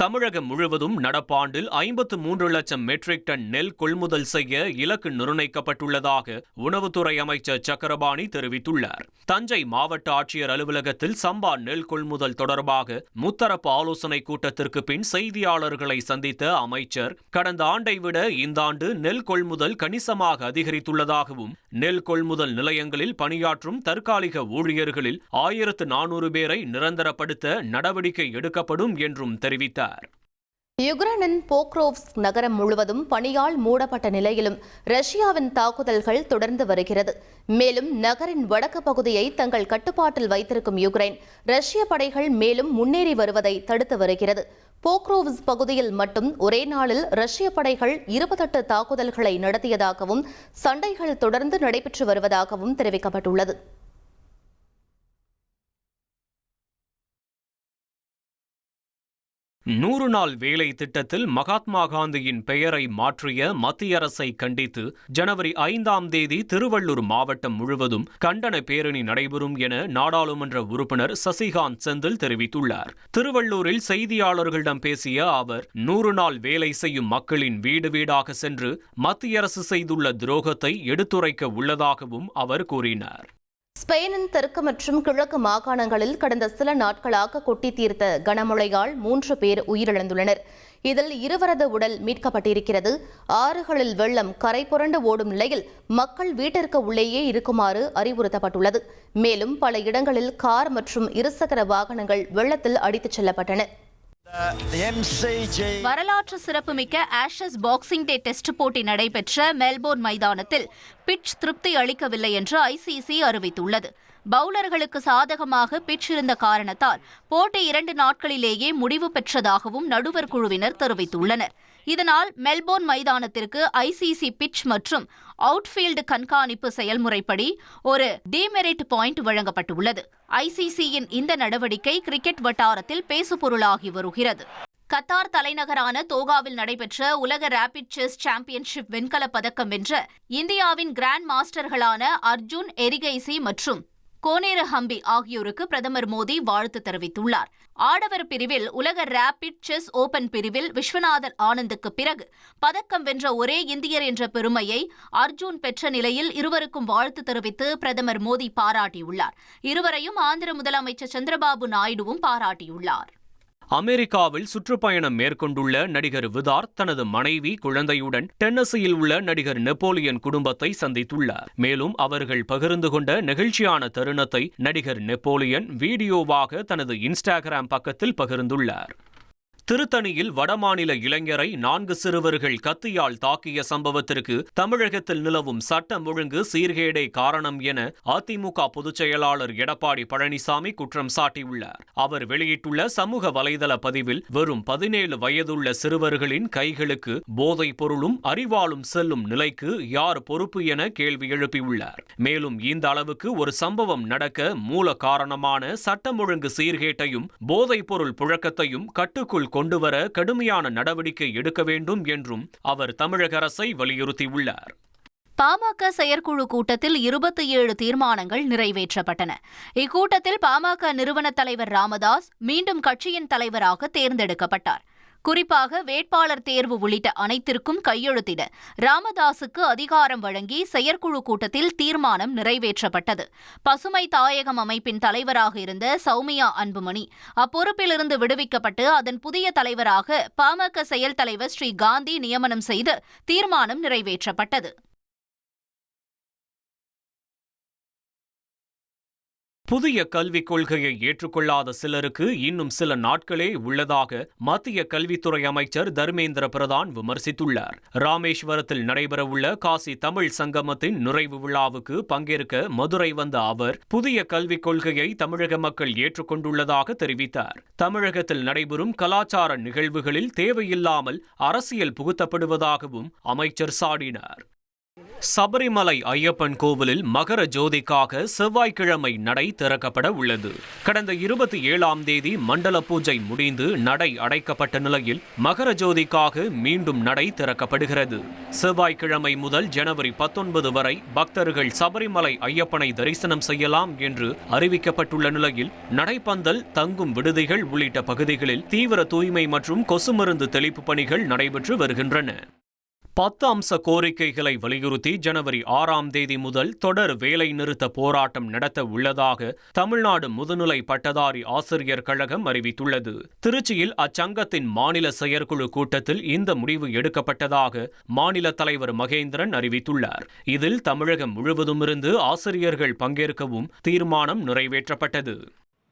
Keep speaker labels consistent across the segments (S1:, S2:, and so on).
S1: தமிழகம் முழுவதும் நடப்பாண்டில் 53 லட்சம் மெட்ரிக் டன் நெல் கொள்முதல் செய்ய இலக்கு நிர்ணயிக்கப்பட்டுள்ளதாக உணவுத்துறை அமைச்சர் சக்கரபாணி தெரிவித்துள்ளார். தஞ்சை மாவட்ட ஆட்சியர் அலுவலகத்தில் சம்பா நெல் கொள்முதல் தொடர்பாக முத்தரப்பு ஆலோசனைக் கூட்டத்திற்கு பின் செய்தியாளர்களை சந்தித்த அமைச்சர், கடந்த ஆண்டை விட இந்த ஆண்டு நெல் கொள்முதல் கணிசமாக அதிகரித்துள்ளதாகவும், நெல் கொள்முதல் நிலையங்களில் பணியாற்றும் தற்காலிக ஊழியர்களில் 1400 பேரை நிரந்தரப்படுத்த நடவடிக்கை எடுக்கப்படும் என்றும் தெரிவித்தார்.
S2: யுக்ரைனின் போக்ரோவ்ஸ்க் நகரம் முழுவதும் பனியால் மூடப்பட்ட நிலையிலும் ரஷ்யாவின் தாக்குதல்கள் தொடர்ந்து வருகிறது. மேலும் நகரின் வடக்கு பகுதியை தங்கள் கட்டுப்பாட்டில் வைத்திருக்கும் யுக்ரைன் ரஷ்ய படைகள் மேலும் முன்னேறி வருவதை தடுத்து வருகிறது. போக்ரோவ்ஸ் பகுதியில் மட்டும் ஒரே நாளில் ரஷ்ய படைகள் 28 தாக்குதல்களை நடத்தியதாகவும் சண்டைகள் தொடர்ந்து நடைபெற்று வருவதாகவும் தெரிவிக்கப்பட்டுள்ளது.
S1: நூறு நாள் வேலை திட்டத்தில் மகாத்மா காந்தியின் பெயரை மாற்றிய மத்திய அரசை கண்டித்து ஜனவரி 5ஆம் தேதி திருவள்ளூர் மாவட்டம் முழுவதும் கண்டன பேரணி நடைபெறும் என நாடாளுமன்ற உறுப்பினர் சசிகாந்த் செந்தில் தெரிவித்துள்ளார். திருவள்ளூரில் செய்தியாளர்களிடம் பேசிய அவர், 100 நாள் வேலை செய்யும் மக்களின் வீடு வீடாக சென்று மத்திய அரசு செய்துள்ள துரோகத்தை எடுத்துரைக்க உள்ளதாகவும் அவர் கூறினார்.
S2: ஸ்பெயினின் தெற்கு மற்றும் கிழக்கு மாகாணங்களில் கடந்த சில நாட்களாக கொட்டி தீர்த்த கனமழையால் 3 பேர் உயிரிழந்துள்ளனர். இதில் 2 உடல் மீட்கப்பட்டிருக்கிறது. ஆறுகளில் வெள்ளம் கரை புரண்டு ஓடும் நிலையில் மக்கள் வீட்டிற்கு உள்ளேயே இருக்குமாறு அறிவுறுத்தப்பட்டுள்ளது. மேலும் பல இடங்களில் கார் மற்றும் இருசக்கர வாகனங்கள் வெள்ளத்தில் அடித்துச் செல்லப்பட்டன.
S3: வரலாற்று சிறப்புமிக்க ஆஷஸ் பாக்ஸிங் டே டெஸ்ட் போட்டி நடைபெற்ற மெல்போர்ன் மைதானத்தில் பிட்ச் திருப்தி அளிக்கவில்லை என்று ஐசிசி அறிவித்துள்ளது. பவுலர்களுக்கு சாதகமாக பிட்ச் இருந்த காரணத்தால் போட்டி 2 நாட்களிலேயே முடிவு பெற்றதாகவும் நடுவர் குழுவினர் தெரிவித்துள்ளனர். இதனால் மெல்போர்ன் மைதானத்திற்கு ஐசிசி பிட்ச் மற்றும் அவுட்ஃபீல்டு கண்காணிப்பு செயல்முறைப்படி ஒரு டிமெரிட் பாயிண்ட் வழங்கப்பட்டுள்ளது. ஐசிசியின் இந்த நடவடிக்கை கிரிக்கெட் வட்டாரத்தில் பேசுபொருளாகி வருகிறது. கத்தார் தலைநகரான தோகாவில் நடைபெற்ற உலக ரேபிட் செஸ் சாம்பியன்ஷிப் வெண்கலப் பதக்கம் வென்ற இந்தியாவின் கிராண்ட் மாஸ்டர்களான அர்ஜுன் எரிகைசி மற்றும் கோனேரு ஹம்பி ஆகியோருக்கு பிரதமர் மோடி வாழ்த்து தெரிவித்துள்ளார். ஆடவர் பிரிவில் உலக ரேபிட் செஸ் ஓபன் பிரிவில் விஸ்வநாதன் ஆனந்துக்கு பிறகு பதக்கம் வென்ற ஒரே இந்தியர் என்ற பெருமையை அர்ஜுன் பெற்ற நிலையில் இருவருக்கும் வாழ்த்து தெரிவித்து பிரதமர் மோடி பாராட்டியுள்ளார். இருவரையும் ஆந்திர முதலமைச்சர் சந்திரபாபு நாயுடுவும் பாராட்டியுள்ளார்.
S1: அமெரிக்காவில் சுற்றுப்பயணம் மேற்கொண்டுள்ள நடிகர் விதார்த் தனது மனைவி, குழந்தையுடன் டென்னசியில் உள்ள நடிகர் நெப்போலியன் குடும்பத்தை சந்தித்துள்ளார். மேலும் அவர்கள் பகிர்ந்து கொண்ட நெகிழ்ச்சியான தருணத்தை நடிகர் நெப்போலியன் வீடியோவாக தனது இன்ஸ்டாகிராம் பக்கத்தில் பகிர்ந்துள்ளார். திருத்தணியில் வடமாநில இளைஞரை 4 சிறுவர்கள் கத்தியால் தாக்கிய சம்பவத்திற்கு தமிழகத்தில் நிலவும் சட்டம் ஒழுங்கு சீர்கேடே காரணம் என அதிமுக பொதுச் செயலாளர் எடப்பாடி பழனிசாமி குற்றம் சாட்டியுள்ளார். அவர் வெளியிட்டுள்ள சமூக வலைதள பதிவில், வெறும் 17 வயதுள்ள சிறுவர்களின் கைகளுக்கு போதைப் பொருளும் அறிவாலும் செல்லும் நிலைக்கு யார் பொறுப்பு என கேள்வி எழுப்பியுள்ளார். மேலும் இந்த அளவுக்கு ஒரு சம்பவம் நடக்க மூல காரணமான சட்டம் ஒழுங்கு சீர்கேட்டையும் போதைப் பொருள் புழக்கத்தையும் கட்டுக்குள் கொண்டுவர கடுமையான நடவடிக்கை எடுக்க வேண்டும் என்றும் அவர் தமிழக அரசை வலியுறுத்தியுள்ளார்.
S3: பாமக செயற்குழு கூட்டத்தில் 27 தீர்மானங்கள் நிறைவேற்றப்பட்டன. இக்கூட்டத்தில் பாமக நிறுவன தலைவர் ராமதாஸ் மீண்டும் கட்சியின் தலைவராக தேர்ந்தெடுக்கப்பட்டார். குறிப்பாக வேட்பாளர் தேர்வு உள்ளிட்ட அனைத்திற்கும் கையெழுத்திட ராமதாசுக்கு அதிகாரம் வழங்கி செயற்குழு கூட்டத்தில் தீர்மானம் நிறைவேற்றப்பட்டது. பசுமை தாயகம் அமைப்பின் தலைவராக இருந்த சௌமியா அன்புமணி அப்பொறுப்பிலிருந்து விடுவிக்கப்பட்டு அதன் புதிய தலைவராக பாமக செயல் தலைவர் ஸ்ரீ காந்தி நியமனம் செய்து தீர்மானம் நிறைவேற்றப்பட்டது.
S1: புதிய கல்விக் கொள்கையை ஏற்றுக்கொள்ளாத சிலருக்கு இன்னும் சில நாட்களே உள்ளதாக மத்திய கல்வித்துறை அமைச்சர் தர்மேந்திர பிரதான் விமர்சித்துள்ளார். ராமேஸ்வரத்தில் நடைபெறவுள்ள காசி தமிழ் சங்கமத்தின் நிறைவு விழாவுக்கு பங்கேற்க மதுரை வந்த அவர், புதிய கல்விக் கொள்கையை தமிழக மக்கள் ஏற்றுக்கொண்டுள்ளதாக தெரிவித்தார். தமிழகத்தில் நடைபெறும் கலாச்சார நிகழ்வுகளில் தேவையில்லாமல் அரசியல் புகுத்தப்படுவதாகவும் அமைச்சர் சாடினார். சபரிமலை ஐயப்பன் கோவிலில் மகர ஜோதிக்காக செவ்வாய்க்கிழமை நடை திறக்கப்பட உள்ளது. கடந்த 27ஆம் தேதி மண்டல பூஜை முடிந்து நடை அடைக்கப்பட்ட நிலையில் மகர ஜோதிக்காக மீண்டும் நடை திறக்கப்படுகிறது. செவ்வாய்க்கிழமை முதல் ஜனவரி 19 வரை பக்தர்கள் சபரிமலை ஐயப்பனை தரிசனம் செய்யலாம் என்று அறிவிக்கப்பட்டுள்ள நிலையில் நடைப்பந்தல், தங்கும் விடுதிகள் உள்ளிட்ட பகுதிகளில் தீவிர தூய்மை மற்றும் கொசு மருந்து தெளிப்பு பணிகள் நடைபெற்று வருகின்றன. 10 அம்ச கோரிக்கைகளை வலியுறுத்தி ஜனவரி 6ஆம் தேதி முதல் தொடர் வேலை நிறுத்த போராட்டம் நடத்த உள்ளதாக தமிழ்நாடு முதுநிலை பட்டதாரி ஆசிரியர் கழகம் அறிவித்துள்ளது. திருச்சியில் அச்சங்கத்தின் மாநில செயற்குழு கூட்டத்தில் இந்த முடிவு எடுக்கப்பட்டதாக மாநில தலைவர் மகேந்திரன் அறிவித்துள்ளார். இதில் தமிழகம் முழுவதுமிருந்து ஆசிரியர்கள் பங்கேற்கவும் தீர்மானம் நிறைவேற்றப்பட்டது.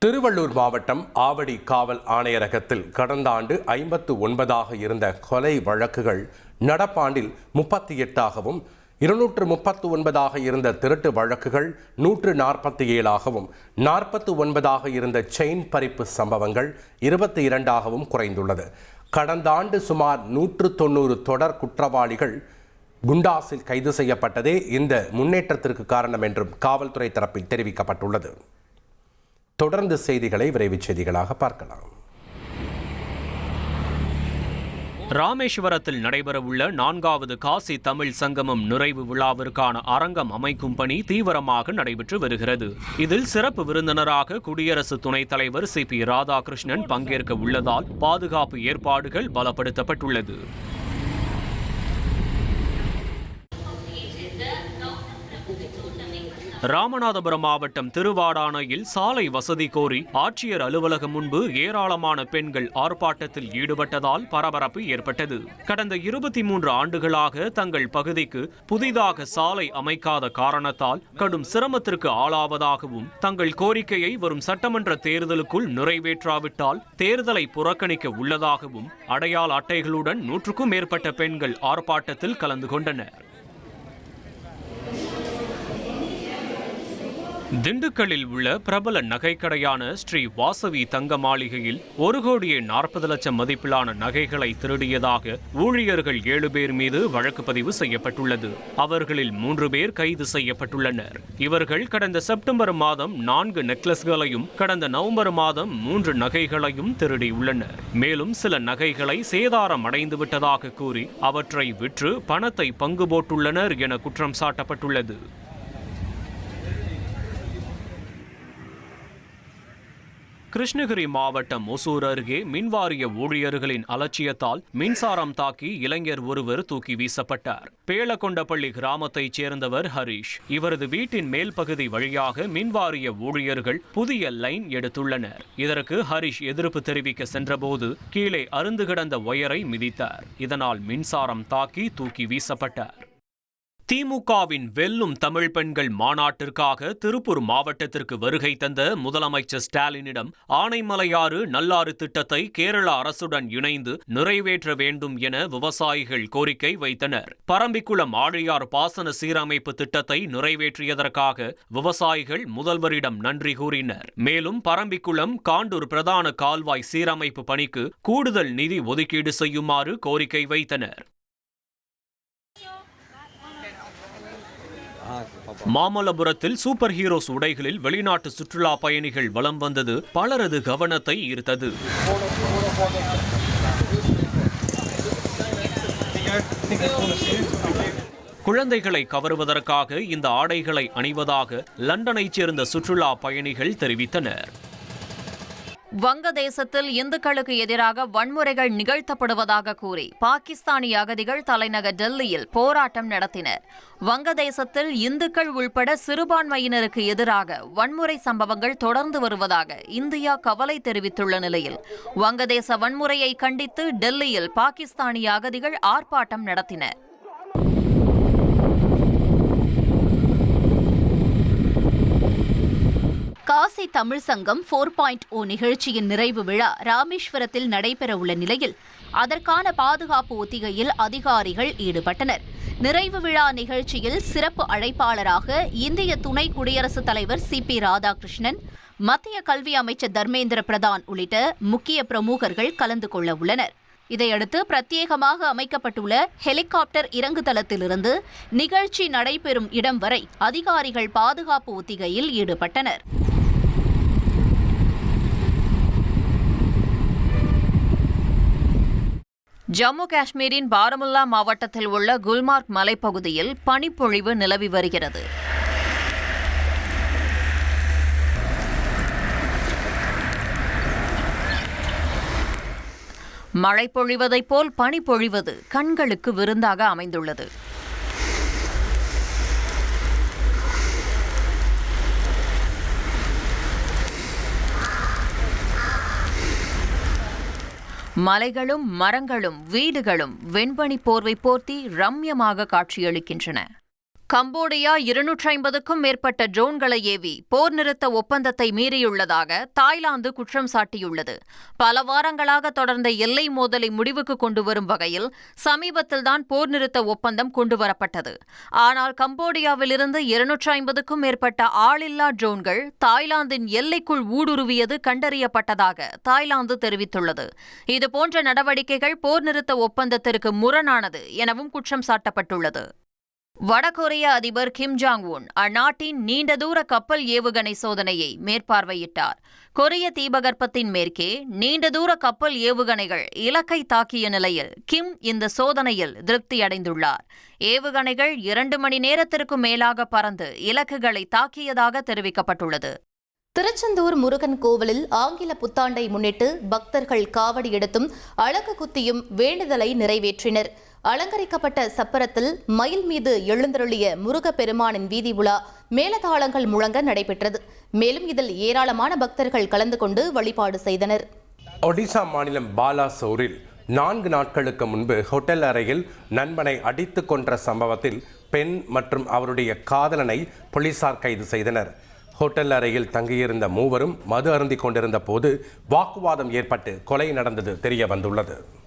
S4: திருவள்ளூர் மாவட்டம் ஆவடி காவல் ஆணையரகத்தில் கடந்த ஆண்டு 59ஆக இருந்த கொலை வழக்குகள் நடப்பாண்டில் 38ஆகவும், 239ஆக இருந்த திருட்டு வழக்குகள் 147ஆகவும், 49ஆக இருந்த செயின் பறிப்பு சம்பவங்கள் 22ஆகவும் குறைந்துள்ளது. கடந்த ஆண்டு சுமார் 190 தொடர் குற்றவாளிகள் குண்டாஸில் கைது செய்யப்பட்டதே இந்த முன்னேற்றத்திற்கு காரணம் என்றும் காவல்துறை தரப்பில் தெரிவிக்கப்பட்டுள்ளது. தொடர்ந்து செய்திகளை விரைவுச் செய்திகளாக பார்க்கலாம்.
S1: ராமேஸ்வரத்தில் நடைபெறவுள்ள 4வது காசி தமிழ் சங்கமம் நிறைவு விழாவிற்கான அரங்கம் அமைக்கும் பணி தீவிரமாக நடைபெற்று வருகிறது. இதில் சிறப்பு விருந்தினராக குடியரசு துணைத் தலைவர் CP ராதாகிருஷ்ணன் பங்கேற்க உள்ளதால் பாதுகாப்பு ஏற்பாடுகள் பலப்படுத்தப்பட்டுள்ளது. ராமநாதபுரம் மாவட்டம் திருவாடானையில் சாலை வசதி கோரி ஆட்சியர் அலுவலகம் முன்பு ஏராளமான பெண்கள் ஆர்ப்பாட்டத்தில் ஈடுபட்டதால் பரபரப்பு ஏற்பட்டது. கடந்த 23 ஆண்டுகளாக தங்கள் பகுதிக்கு புதிதாக சாலை அமைக்காத காரணத்தால் கடும் சிரமத்திற்கு ஆளாவதாகவும், தங்கள் கோரிக்கையை வரும் சட்டமன்ற தேர்தலுக்குள் நிறைவேற்றாவிட்டால் தேர்தலை புறக்கணிக்க உள்ளதாகவும் அடையாள அட்டைகளுடன் 100க்கும் மேற்பட்ட பெண்கள் ஆர்ப்பாட்டத்தில் கலந்து கொண்டனர். திண்டுக்கல்லில் உள்ள பிரபல நகைக்கடையான ஸ்ரீ வாசவி தங்க மாளிகையில் 1,40,00,000 மதிப்பிலான நகைகளை திருடியதாக ஊழியர்கள் 7 பேர் மீது வழக்கு பதிவு செய்யப்பட்டுள்ளது. அவர்களில் 3 பேர் கைது செய்யப்பட்டுள்ளனர். இவர்கள் கடந்த செப்டம்பர் மாதம் 4 நெக்லஸ்களையும் கடந்த நவம்பர் மாதம் 3 நகைகளையும் திருடியுள்ளனர். மேலும் சில நகைகளை சேதாரம் அடைந்து விட்டதாக கூறி அவற்றை விற்று பணத்தை பங்கு போட்டுள்ளனர் என குற்றம் சாட்டப்பட்டுள்ளது. கிருஷ்ணகிரி மாவட்டம் ஒசூர் அருகே மின்வாரிய ஊழியர்களின் அலட்சியத்தால் மின்சாரம் தாக்கி இளைஞர் ஒருவர் தூக்கி வீசப்பட்டார். பேளக்கொண்டப்பள்ளி கிராமத்தைச் சேர்ந்தவர் ஹரிஷ். இவரது வீட்டின் மேல் பகுதி வழியாக மின்வாரிய ஊழியர்கள் புதிய லைன் எடுத்துள்ளனர். இதற்கு ஹரிஷ் எதிர்ப்பு தெரிவிக்க சென்றபோது கீழே அருந்து கிடந்த ஒயரை மிதித்தார். இதனால் மின்சாரம் தாக்கி தூக்கி வீசப்பட்டார். திமுகவின் வெல்லும் தமிழ் பெண்கள் மாநாட்டிற்காக திருப்பூர் மாவட்டத்திற்கு வருகை தந்த முதலமைச்சர் ஸ்டாலினிடம் ஆனைமலையாறு நல்லாறு திட்டத்தை கேரள அரசுடன் இணைந்து நிறைவேற்ற வேண்டும் என விவசாயிகள் கோரிக்கை வைத்தனர். பரம்பிக்குளம் ஆழியார் பாசன சீரமைப்பு திட்டத்தை நிறைவேற்றியதற்காக விவசாயிகள் முதல்வரிடம் நன்றி கூறினர். மேலும் பரம்பிக்குளம் காண்டூர் பிரதான கால்வாய் சீரமைப்பு பணிக்கு கூடுதல் நிதி ஒதுக்கீடு செய்யுமாறு கோரிக்கை வைத்தனர். மாமல்லபுரத்தில் சூப்பர் ஹீரோஸ் உடைகளில் வெளிநாட்டு சுற்றுலா பயணிகள் வலம் வந்தது பலரது கவனத்தை ஈர்த்தது. குழந்தைகளை கவருவதற்காக இந்த ஆடைகளை அணிவதாக லண்டனைச் சேர்ந்த சுற்றுலா பயணிகள் தெரிவித்தனர்.
S5: வங்கதேசத்தில் இந்துக்களுக்கு எதிராக வன்முறைகள் நிகழ்த்தப்படுவதாக கூறி பாகிஸ்தானிய அகதிகள் தலைநகர் டெல்லியில் போராட்டம் நடத்தினர். வங்கதேசத்தில் இந்துக்கள் உள்பட சிறுபான்மையினருக்கு எதிராக வன்முறை சம்பவங்கள் தொடர்ந்து வருவதாக இந்தியா கவலை தெரிவித்துள்ள நிலையில் வங்கதேச வன்முறையை கண்டித்து டெல்லியில் பாகிஸ்தானிய அகதிகள் ஆர்ப்பாட்டம் நடத்தினர்.
S3: காசி தமிழ் சங்கம் 4.0 நிகழ்ச்சியின் நிறைவு விழா ராமேஸ்வரத்தில் நடைபெறவுள்ள நிலையில் அதற்கான பாதுகாப்பு ஒத்திகையில் அதிகாரிகள் ஈடுபட்டனர். நிறைவு விழா நிகழ்ச்சியில் சிறப்பு அழைப்பாளராக இந்திய துணை குடியரசுத் தலைவர் CP ராதாகிருஷ்ணன், மத்திய கல்வி அமைச்சர் தர்மேந்திர பிரதான் உள்ளிட்ட முக்கிய பிரமுகர்கள் கலந்து கொள்ள உள்ளனர். இதையடுத்து பிரத்யேகமாக அமைக்கப்பட்டுள்ள ஹெலிகாப்டர் இறங்குதளத்திலிருந்து நிகழ்ச்சி நடைபெறும் இடம் வரை அதிகாரிகள் பாதுகாப்பு ஒத்திகையில் ஈடுபட்டனர்.
S5: ஜம்மு காஷ்மீரின் பாரமுல்லா மாவட்டத்தில் உள்ள குல்மார்க் மலைப்பகுதியில் பனிப்பொழிவு நிலவி வருகிறது. மழை பொழிவதைப் போல் பனி பொழிவது கண்களுக்கு விருந்தாக அமைந்துள்ளது. மலைகளும் மரங்களும் வீடுகளும் வெண்பனி போர்வை போர்த்தி ரம்யமாக காட்சியளிக்கின்றன. கம்போடியா 250க்கும் மேற்பட்ட ட்ரோன்களை ஏவி போர் நிறுத்த ஒப்பந்தத்தை மீறியுள்ளதாக தாய்லாந்து குற்றம் சாட்டியுள்ளது. பல வாரங்களாக தொடர்ந்த எல்லை மோதலை முடிவுக்கு கொண்டுவரும் வகையில் சமீபத்தில்தான் போர் நிறுத்த ஒப்பந்தம் கொண்டுவரப்பட்டது. ஆனால் கம்போடியாவிலிருந்து 250க்கும் மேற்பட்ட ஆளில்லா ட்ரோன்கள் தாய்லாந்தின் எல்லைக்குள் ஊடுருவியது கண்டறியப்பட்டதாக தாய்லாந்து தெரிவித்துள்ளது. இதுபோன்ற நடவடிக்கைகள் போர் நிறுத்த ஒப்பந்தத்திற்கு முரணானது எனவும் குற்றம் சாட்டப்பட்டுள்ளது. வடகொரிய அதிபர் கிம் ஜாங் உன் அந்நாட்டின் நீண்ட தூர கப்பல் ஏவுகணை சோதனையை மேற்பார்வையிட்டார். கொரிய தீபகற்பத்தின் மேற்கே நீண்ட தூர கப்பல் ஏவுகணைகள் இலக்கை தாக்கிய நிலையில் கிம் இந்த சோதனையில் திருப்தியடைந்துள்ளார். ஏவுகணைகள் 2 மணி நேரத்திற்கும் மேலாக பறந்து இலக்குகளை தாக்கியதாக தெரிவிக்கப்பட்டுள்ளது.
S2: திருச்செந்தூர் முருகன் கோவிலில் ஆங்கில புத்தாண்டை முன்னிட்டு பக்தர்கள் காவடி எடுத்தும் அலகு குத்தியும் வேண்டுதலை நிறைவேற்றினர். அலங்கரிக்கப்பட்ட சப்பரத்தில் மயில் மீது எழுந்தருளிய முருகப்பெருமானின் வீதி உலா மேலதாளங்கள் முழங்க நடைபெற்றது. மேலும் இதில் ஏராளமான பக்தர்கள் கலந்து கொண்டு வழிபாடு செய்தனர்.
S4: ஒடிசா மாநிலம் பாலாசோரில் 4 நாட்களுக்கு முன்பு ஹோட்டல் அறையில் நண்பனை அடித்து கொன்ற சம்பவத்தில் பெண் மற்றும் அவருடைய காதலனை போலீசார் கைது செய்தனர். ஹோட்டல் அறையில் தங்கியிருந்த மூவரும் மது அருந்திக் கொண்டிருந்த போது வாக்குவாதம் ஏற்பட்டு கொலை நடந்தது தெரிய வந்துள்ளது.